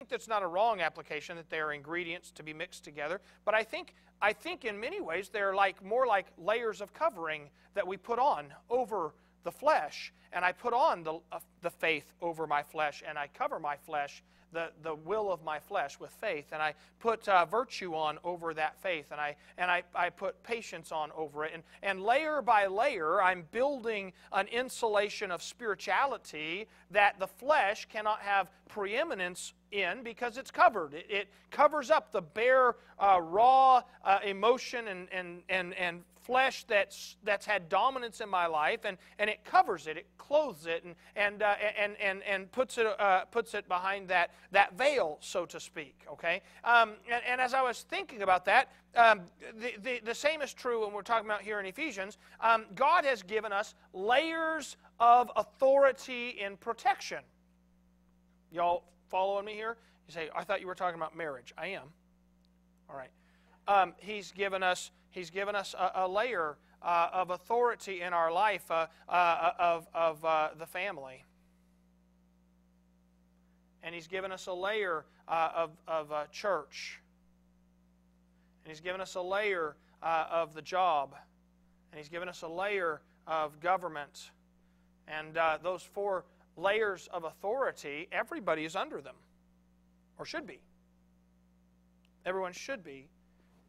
that's not a wrong application, that they are ingredients to be mixed together. But I think in many ways they're more like layers of covering that we put on over the flesh. And I put on the faith over my flesh, and I cover my flesh, the will of my flesh, with faith. And I put virtue on over that faith, and I put patience on over it. And layer by layer, I'm building an insulation of spirituality that the flesh cannot have preeminence in, because it's covered. It covers up the bare, raw emotion and flesh that's had dominance in my life, and it covers it, it clothes it, and puts it behind that veil, so to speak. Okay, and as I was thinking about that, the same is true when we're talking about here in Ephesians. God has given us layers of authority in protection. Y'all following me here? You say, I thought you were talking about marriage. I am. All right. He's given us a layer of authority in our life of the family. And He's given us a layer of church. And He's given us a layer of the job. And He's given us a layer of government. And those 4 layers of authority, everybody is under them, or should be. Everyone should be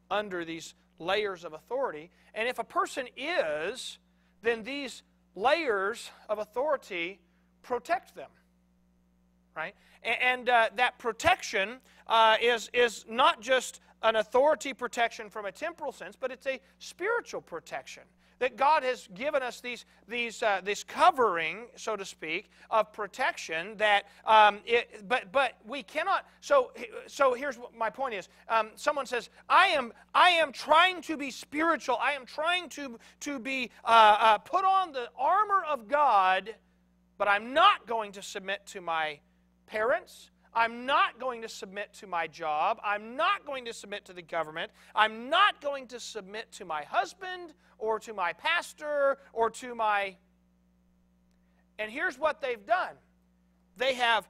under these layers of authority. And if a person is, then these layers of authority protect them, right? And that protection is not just an authority protection from a temporal sense, but it's a spiritual protection. That God has given us this covering, so to speak, of protection. That but we cannot. So here's what my point is. Someone says, I am trying to be spiritual. I am trying to be put on the armor of God, but I'm not going to submit to my parents. I'm not going to submit to my job. I'm not going to submit to the government. I'm not going to submit to my husband or to my pastor or to my... And here's what they've done. They have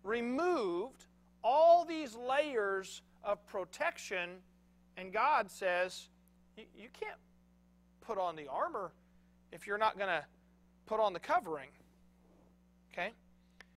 removed all these layers of protection, and God says, you can't put on the armor if you're not going to put on the covering. Okay?